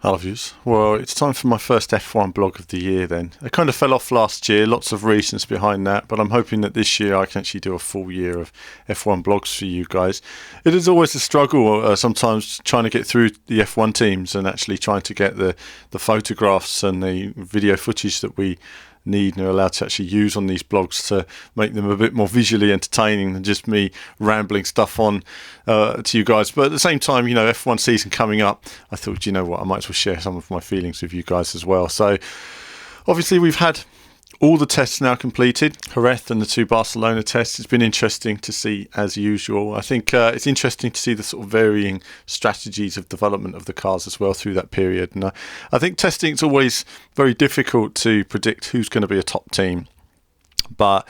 Hello, views. Well, it's time for my first F1 blog of the year then. I kind of fell off last year, lots of reasons behind that, but I'm hoping that this year I can actually do a full year of F1 blogs for you guys. It is always a struggle sometimes trying to get through the F1 teams and actually trying to get the photographs and the video footage that we need and are allowed to actually use on these blogs to make them a bit more visually entertaining than just me rambling stuff on to you guys. But at the same time, you know, F1 season coming up, I thought, you know what, I might as well share some of my feelings with you guys as well. So obviously we've had all the tests now completed, Jerez and the 2 Barcelona tests. It's been interesting to see, as usual. I think it's interesting to see the sort of varying strategies of development of the cars as well through that period. And I think testing is always very difficult to predict who's going to be a top team. But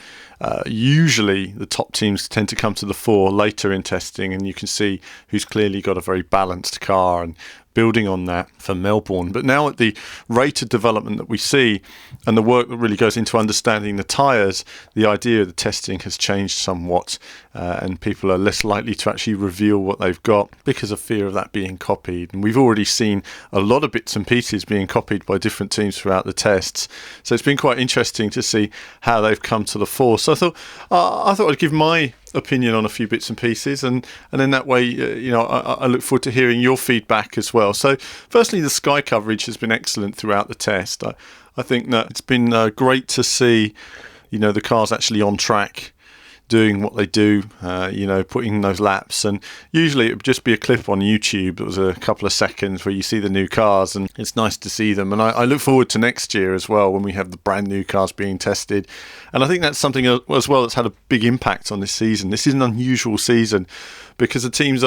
usually the top teams tend to come to the fore later in testing, and you can see who's clearly got a very balanced car and building on that for Melbourne. But now at the rate of development that we see and the work that really goes into understanding the tyres, the idea of the testing has changed somewhat, and people are less likely to actually reveal what they've got because of fear of that being copied. And we've already seen a lot of bits and pieces being copied by different teams throughout the tests. So it's been quite interesting to see how they've come to the fore. So I thought I'd give my opinion on a few bits and pieces, and in that way, you know, I look forward to hearing your feedback as well. So firstly, the Sky coverage has been excellent throughout the test. I think that it's been great to see, you know, the cars actually on track doing what they do, you know, putting those laps. And usually it would just be a clip on YouTube that was a couple of seconds where you see the new cars, and it's nice to see them. And I look forward to next year as well when we have the brand new cars being tested. And I think that's something as well that's had a big impact on this season. This is an unusual season because the teams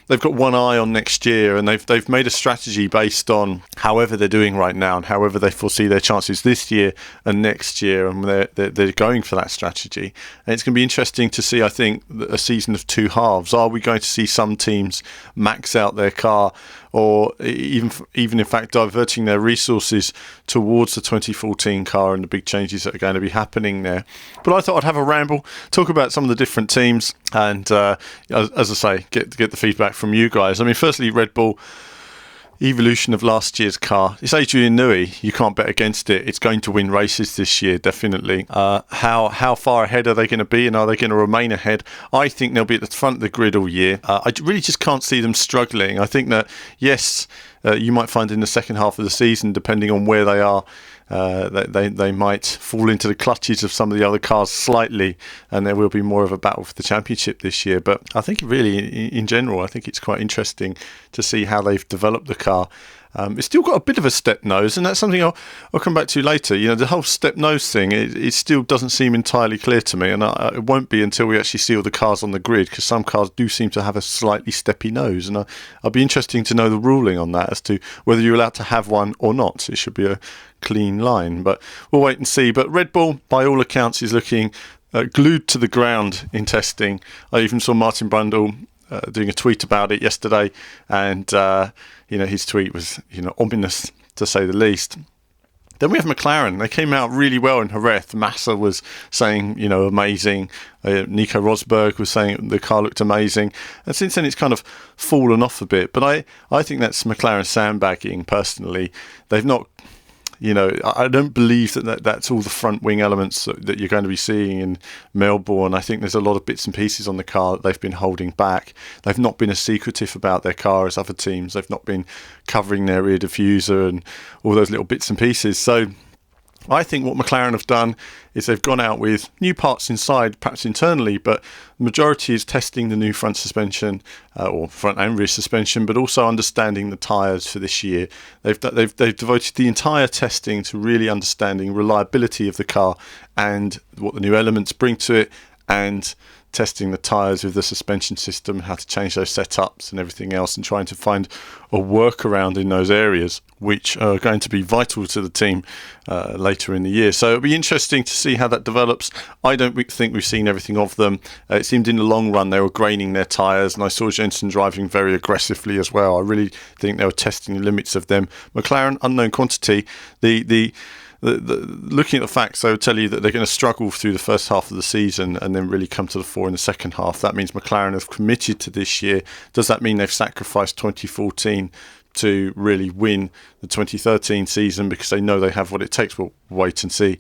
they've got one eye on next year, and they've made a strategy based on however they're doing right now and however they foresee their chances this year and next year, and they're going for that strategy. And it's going to be interesting to see, I think, a season of two halves. Are we going to see some teams max out their car, or even in fact diverting their resources towards the 2014 car and the big changes that are going to be happening there? But I thought I'd have a ramble, talk about some of the different teams, and as I say, get the feedback from you guys. I mean, firstly, Red Bull evolution of last year's car. It's Adrian Newey. You can't bet against it. It's going to win races this year, definitely. How far ahead are they going to be, and are they going to remain ahead? I think they'll be at the front of the grid all year. I really just can't see them struggling. I think that, yes, you might find in the second half of the season, depending on where they are, they might fall into the clutches of some of the other cars slightly, and there will be more of a battle for the championship this year. But I think really, in general, I think it's quite interesting to see how they've developed the car. It's still got a bit of a step nose, and that's something I'll come back to later. You know, the whole step nose thing, it still doesn't seem entirely clear to me, and it won't be until we actually see all the cars on the grid, because some cars do seem to have a slightly steppy nose, and I'll be interesting to know the ruling on that as to whether you're allowed to have one or not. It should be a clean line, but we'll wait and see. But Red Bull, by all accounts, is looking glued to the ground in testing. I even saw Martin Brundle doing a tweet about it yesterday, and you know, his tweet was, you know, ominous to say the least. Then we have McLaren. They came out really well in Jerez. Massa was saying, you know, amazing. Nico Rosberg was saying the car looked amazing. And since then, it's kind of fallen off a bit. But I think that's McLaren sandbagging, personally. They've not... You know, I don't believe that's all the front wing elements that you're going to be seeing in Melbourne. I think there's a lot of bits and pieces on the car that they've been holding back. They've not been as secretive about their car as other teams. They've not been covering their rear diffuser and all those little bits and pieces. So I think what McLaren have done is they've gone out with new parts inside, perhaps internally, but the majority is testing the new front suspension, or front and rear suspension, but also understanding the tyres for this year. They've devoted the entire testing to really understanding reliability of the car and what the new elements bring to it, and testing the tyres with the suspension system, how to change those setups and everything else, and trying to find a workaround in those areas which are going to be vital to the team later in the year. So it'll be interesting to see how that develops. I don't think we've seen everything of them. It seemed in the long run they were graining their tyres, and I saw Jensen driving very aggressively as well. I really think they were testing the limits of them. McLaren, unknown quantity. Looking at the facts, they would tell you that they're going to struggle through the first half of the season and then really come to the fore in the second half. That means McLaren have committed to this year. Does that mean they've sacrificed 2014 to really win the 2013 season because they know they have what it takes. We'll wait and see.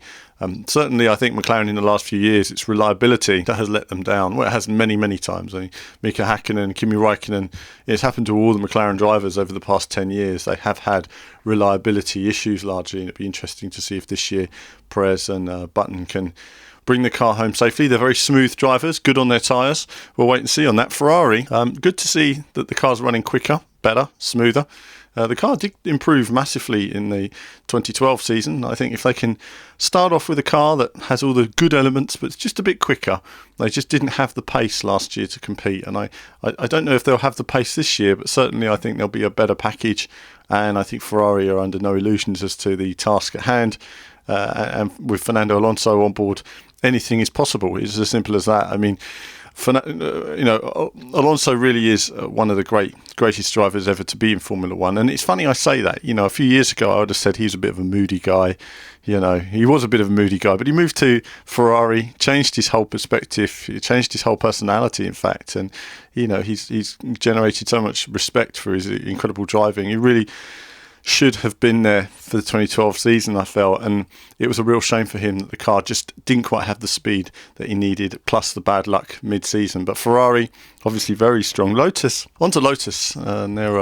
Certainly, I think McLaren in the last few years, its reliability that has let them down. Well, it has many, many times. I mean, Mika Hakkinen, Kimi Räikkönen, it's happened to all the McLaren drivers over the past 10 years. They have had reliability issues largely, and it'd be interesting to see if this year Perez and Button can bring the car home safely. They're very smooth drivers, good on their tyres. We'll wait and see on that. Ferrari, good to see that the car's running quicker, better, smoother. The car did improve massively in the 2012 season. I think if they can start off with a car that has all the good elements but it's just a bit quicker, they just didn't have the pace last year to compete. And I don't know if they'll have the pace this year, but certainly I think there'll be a better package. And I think Ferrari are under no illusions as to the task at hand. And with Fernando Alonso on board, anything is possible. It's as simple as that. I mean, Alonso really is one of the greatest drivers ever to be in Formula One. And it's funny I say that. A few years ago I would have said he was a bit of a moody guy. He was a bit of a moody guy, but he moved to Ferrari, changed his whole perspective, he changed his whole personality, in fact. And he's generated so much respect for his incredible driving. He really should have been there for the 2012 season, I felt, and it was a real shame for him that the car just didn't quite have the speed that he needed, plus the bad luck mid-season. But Ferrari, obviously very strong. Onto Lotus, and they're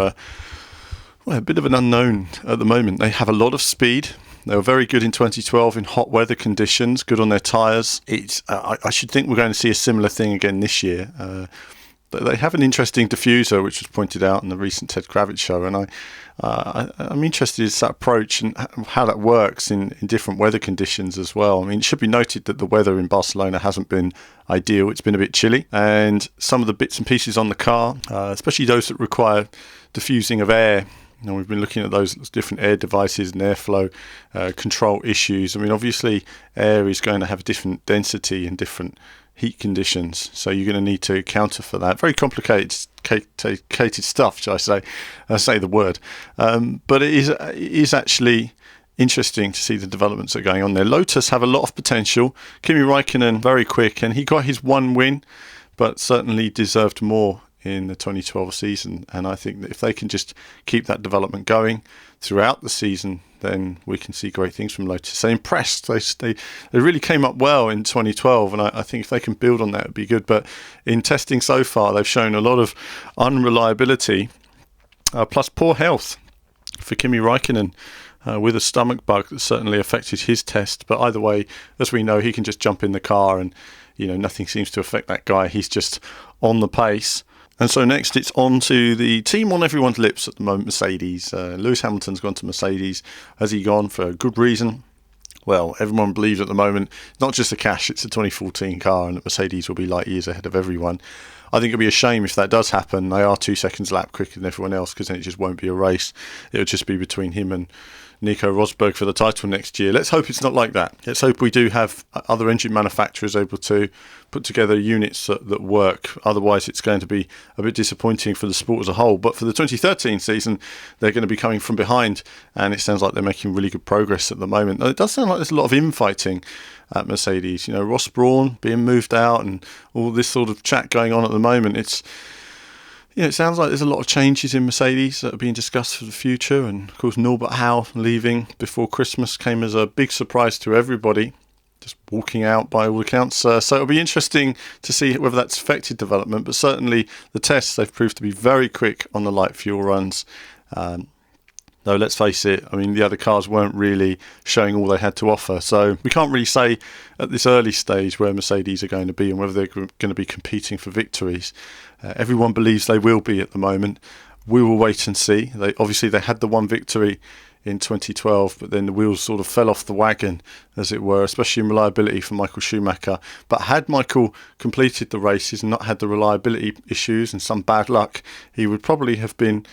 a bit of an unknown at the moment. They have a lot of speed. They were very good in 2012 in hot weather conditions, good on their tyres. I should think we're going to see a similar thing again this year. They have an interesting diffuser, which was pointed out in the recent Ted Kravitz show, and I'm interested in that approach and how that works in different weather conditions as well. I mean, it should be noted that the weather in Barcelona hasn't been ideal. It's been a bit chilly, and some of the bits and pieces on the car, especially those that require diffusing of air, we've been looking at those different air devices and airflow control issues. I mean, obviously, air is going to have a different density and different heat conditions, so you're going to need to counter for that. Very complicated stuff, shall I say the word. But it is actually interesting to see the developments that are going on there. Lotus have a lot of potential. Kimi Räikkönen, very quick, and he got his one win, but certainly deserved more in the 2012 season. And I think that if they can just keep that development going throughout the season, then we can see great things from Lotus. They impressed. They really came up well in 2012, and I think if they can build on that, it would be good. But in testing so far, they've shown a lot of unreliability, plus poor health for Kimi Räikkönen, with a stomach bug that certainly affected his test. But either way, as we know, he can just jump in the car and, nothing seems to affect that guy. He's just on the pace. And so next it's on to the team on everyone's lips at the moment, Mercedes. Lewis Hamilton's gone to Mercedes. Has he gone for a good reason? Well, everyone believes at the moment, not just the cash, it's a 2014 car, and that Mercedes will be light years ahead of everyone. I think it'd be a shame if that does happen. They are 2 seconds lap quicker than everyone else, because then it just won't be a race. It'll just be between him and Nico Rosberg for the title next year. Let's hope it's not like that. Let's hope we do have other engine manufacturers able to put together units that work. Otherwise, it's going to be a bit disappointing for the sport as a whole. But for the 2013 season, they're going to be coming from behind, and it sounds like they're making really good progress at the moment. It does sound like there's a lot of infighting at Mercedes. Ross Brawn being moved out and all this sort of chat going on at the moment. It sounds like there's a lot of changes in Mercedes that are being discussed for the future. And, of course, Norbert Howe leaving before Christmas came as a big surprise to everybody, just walking out by all accounts. So it'll be interesting to see whether that's affected development. But certainly the tests, they've proved to be very quick on the light fuel runs. Though, let's face it, I mean, the other cars weren't really showing all they had to offer. So we can't really say at this early stage where Mercedes are going to be and whether they're going to be competing for victories. Everyone believes they will be at the moment. We will wait and see. They had the one victory in 2012, but then the wheels sort of fell off the wagon, as it were, especially in reliability for Michael Schumacher. But had Michael completed the races and not had the reliability issues and some bad luck, he would probably have been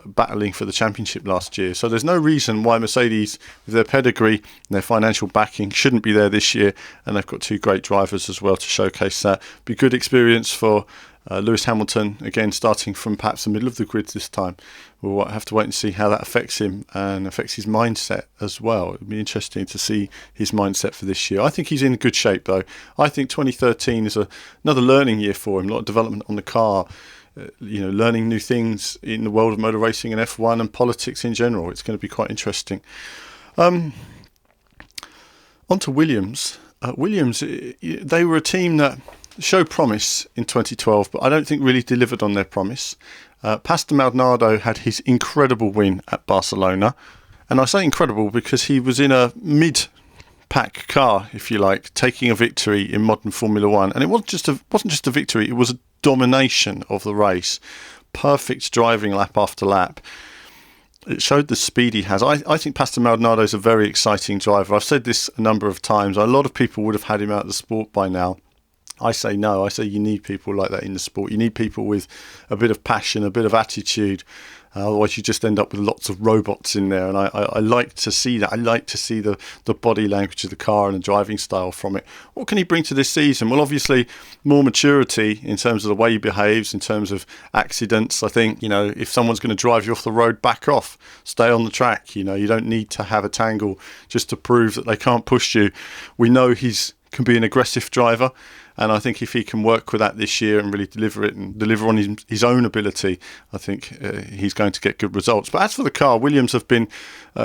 battling for the championship last year. So there's no reason why Mercedes, with their pedigree and their financial backing, shouldn't be there this year. And they've got 2 great drivers as well to showcase that. Be good experience for Lewis Hamilton, again starting from perhaps the middle of the grid this time. We'll have to wait and see how that affects him and affects his mindset as well. It'll be interesting to see his mindset for this year. I think he's in good shape though. I think 2013 is another learning year for him, a lot of development on the car. learning new things in the world of motor racing and F1 and politics in general. It's going to be quite interesting. On to Williams. Williams, they were a team that showed promise in 2012, but I don't think really delivered on their promise. Pastor Maldonado had his incredible win at Barcelona. And I say incredible because he was in a mid-pack car, if you like, taking a victory in modern Formula One. And it wasn't just a victory, it was a domination of the race. Perfect driving lap after lap. It showed the speed he has. I think Pastor Maldonado is a very exciting driver. I've said this a number of times. A lot of people would have had him out of the sport by now. I say no. I say you need people like that in the sport. You need people with a bit of passion, a bit of attitude. Otherwise, you just end up with lots of robots in there. And I like to see that. I like to see the body language of the car and the driving style from it. What can he bring to this season? Well, obviously, more maturity in terms of the way he behaves, in terms of accidents. I think, if someone's going to drive you off the road, back off. Stay on the track. You don't need to have a tangle just to prove that they can't push you. We know can be an aggressive driver. And I think if he can work with that this year and really deliver it and deliver on his own ability, I think he's going to get good results. But as for the car, Williams have been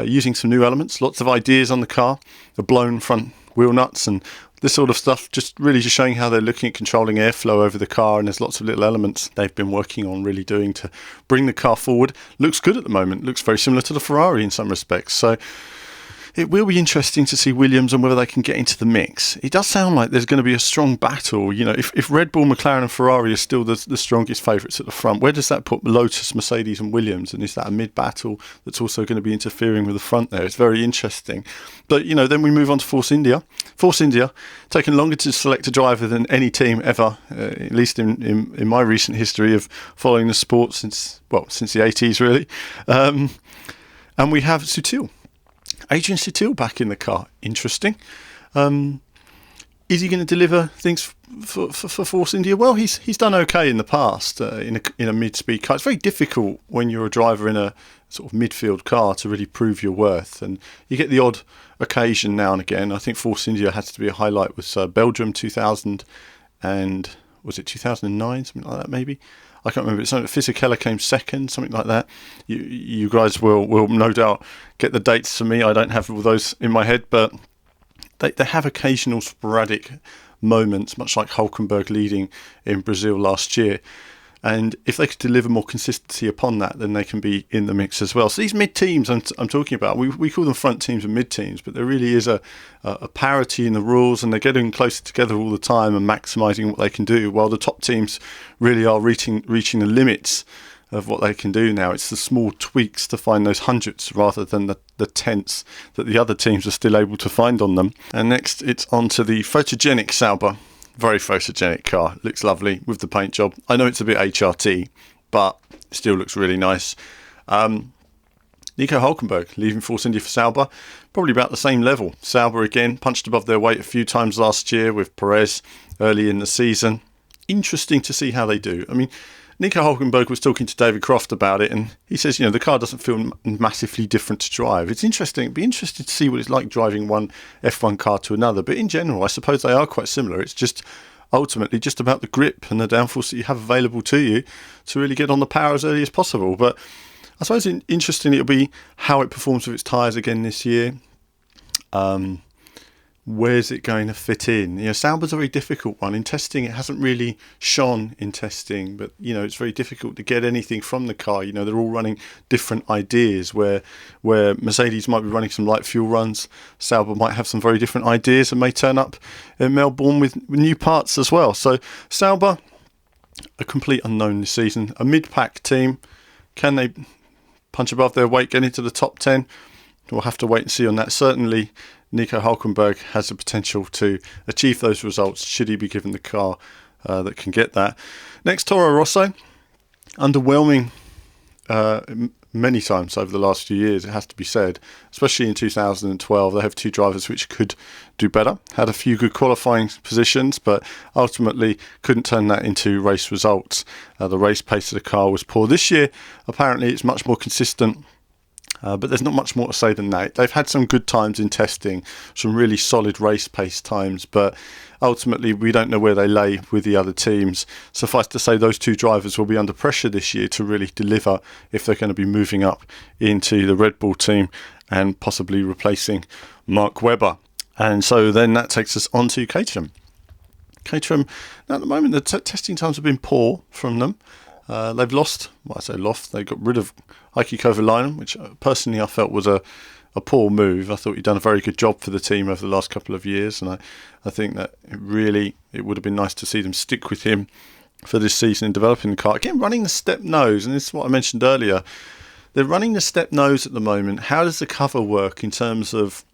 using some new elements, lots of ideas on the car, the blown front wheel nuts and this sort of stuff, just showing how they're looking at controlling airflow over the car. And there's lots of little elements they've been working on really doing to bring the car forward. Looks good at the moment. Looks very similar to the Ferrari in some respects. So it will be interesting to see Williams and whether they can get into the mix. It does sound like there's going to be a strong battle. If Red Bull, McLaren and Ferrari are still the strongest favourites at the front, where does that put Lotus, Mercedes and Williams? And is that a mid-battle that's also going to be interfering with the front there? It's very interesting. But, then we move on to Force India. Force India, taken longer to select a driver than any team ever, at least in my recent history of following the sport since the 80s, really. And we have Adrian Sutil back in the car. Interesting. Is he going to deliver things for Force India? Well, he's done okay in the past in a mid-speed car. It's very difficult when you're a driver in a sort of midfield car to really prove your worth. And you get the odd occasion now and again. I think Force India has to be a highlight with Belgium 2000 and was it 2009, something like that maybe? I can't remember. Fisichella came second, something like that. You guys will no doubt get the dates for me. I don't have all those in my head, but they have occasional sporadic moments, much like Hulkenberg leading in Brazil last year. And if they could deliver more consistency upon that, then they can be in the mix as well. So these mid-teams I'm talking about, we call them front teams and mid-teams, but there really is a parity in the rules, and they're getting closer together all the time and maximising what they can do, while the top teams really are reaching the limits of what they can do now. It's the small tweaks to find those hundredths rather than the tenths that the other teams are still able to find on them. And next, it's on to the photogenic Sauber. Very photogenic car. Looks lovely with the paint job. I know it's a bit HRT, but still looks really nice. Nico Hulkenberg leaving Force India for Sauber. Probably about the same level. Sauber again punched above their weight a few times last year with Perez early in the season. Interesting to see how they do. I mean, Nico Hulkenberg was talking to David Croft about it, and he says, the car doesn't feel massively different to drive. It's interesting. It'd be interesting to see what it's like driving one F1 car to another. But in general, I suppose they are quite similar. It's just ultimately just about the grip and the downforce that you have available to you to really get on the power as early as possible. But I suppose interesting it'll be how it performs with its tyres again this year. Where's it going to fit in? Sauber's a very difficult one. In testing, it hasn't really shone in testing, but, it's very difficult to get anything from the car. They're all running different ideas where Mercedes might be running some light fuel runs. Sauber might have some very different ideas and may turn up in Melbourne with new parts as well. So Sauber, a complete unknown this season. A mid-pack team. Can they punch above their weight, get into the top 10? We'll have to wait and see on that. Certainly, Nico Hulkenberg has the potential to achieve those results should he be given the car that can get that. Next, Toro Rosso. Underwhelming many times over the last few years, it has to be said. Especially in 2012, they have two drivers which could do better. Had a few good qualifying positions, but ultimately couldn't turn that into race results. The race pace of the car was poor. This year, apparently, it's much more consistent. But there's not much more to say than that. They've had some good times in testing, some really solid race pace times, but ultimately we don't know where they lay with the other teams. Suffice to say, those two drivers will be under pressure this year to really deliver if they're going to be moving up into the Red Bull team and possibly replacing Mark Webber. And so then that takes us on to Caterham. Caterham, now at the moment the testing times have been poor from them. They've lost, they got rid of Heikki Kovalainen, which personally I felt was a poor move. I thought he'd done a very good job for the team over the last couple of years, and I think that it would have been nice to see them stick with him for this season in developing the car. Again, running the step nose, and this is what I mentioned earlier. They're running the step nose at the moment. How does the cover work in terms of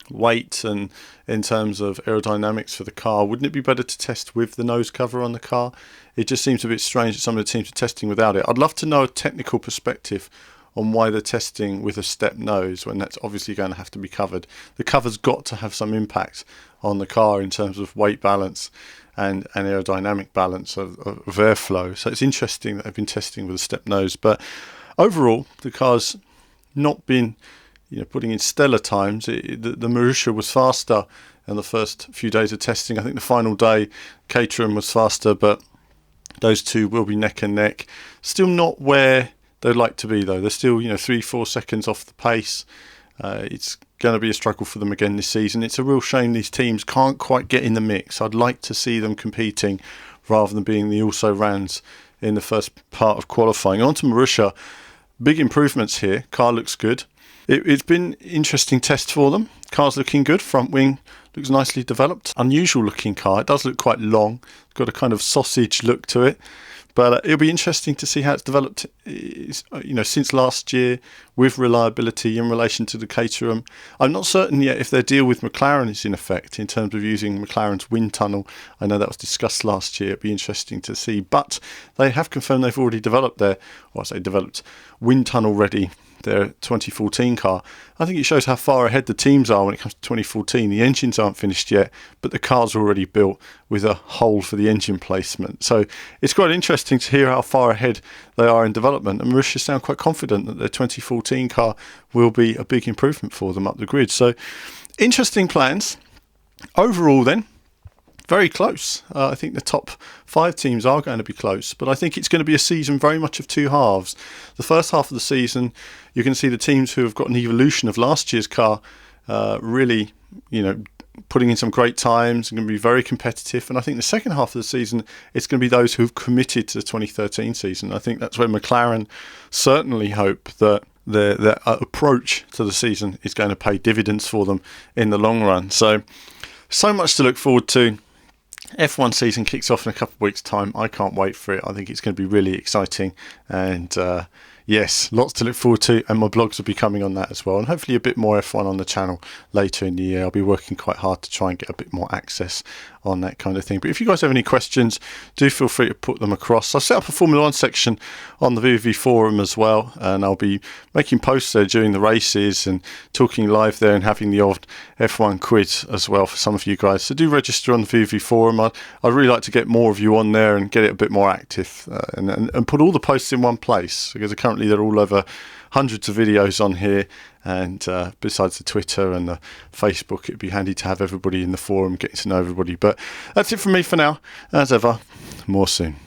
weight and in terms of aerodynamics for the car? Wouldn't it be better to test with the nose cover on the car? It just seems a bit strange that some of the teams are testing without it. I'd love to know a technical perspective on why they're testing with a step nose when that's obviously going to have to be covered. The cover's got to have some impact on the car in terms of weight balance and aerodynamic balance of airflow. So it's interesting that they've been testing with a step nose. But overall, the car's not been putting in stellar times. The Marussia was faster in the first few days of testing. I think the final day, Caterham was faster, but those two will be neck and neck. Still not where they'd like to be, though. They're still 3-4 seconds off the pace. It's going to be a struggle for them again this season. It's a real shame these teams can't quite get in the mix. I'd like to see them competing rather than being the also-rans in the first part of qualifying. On to Marussia. Big improvements here. Car looks good. It's been an interesting test for them. Car's looking good. Front wing looks nicely developed. Unusual looking car. It does look quite long. It's got a kind of sausage look to it. But it'll be interesting to see how it's developed since last year with reliability in relation to the Caterham. I'm not certain yet if their deal with McLaren is in effect in terms of using McLaren's wind tunnel. I know that was discussed last year. It'd be interesting to see. But they have confirmed they've already developed developed wind tunnel ready their 2014 car. I think it shows how far ahead the teams are when it comes to 2014. The engines aren't finished yet, but the car's already built with a hole for the engine placement. So it's quite interesting to hear how far ahead they are in development. And Marussia sound quite confident that their 2014 car will be a big improvement for them up the grid. So interesting plans. Overall then, very close. I think the top 5 teams are going to be close, but I think it's going to be a season very much of two halves. The first half of the season, you can see the teams who have got an evolution of last year's car really, putting in some great times and going to be very competitive. And I think the second half of the season, it's going to be those who've committed to the 2013 season. I think that's where McLaren certainly hope that their approach to the season is going to pay dividends for them in the long run. So much to look forward to. F1 season kicks off in a couple of weeks' time. I can't wait for it. I think it's going to be really exciting. And yes, lots to look forward to. And my blogs will be coming on that as well. And hopefully a bit more F1 on the channel later in the year. I'll be working quite hard to try and get a bit more access on that kind of thing. But if you guys have any questions, do feel free to put them across. I'll set up a Formula 1 section on the VV forum as well. And I'll be making posts there during the races and talking live there and having the odd F1 quiz as well for some of you guys. So do register on the VV forum. I'd really like to get more of you on there and get it a bit more active and put all the posts in one place, because currently they're all over hundreds of videos on here, and besides the Twitter and the Facebook, it'd be handy to have everybody in the forum, getting to know everybody. But that's it from me for now. As ever, more soon.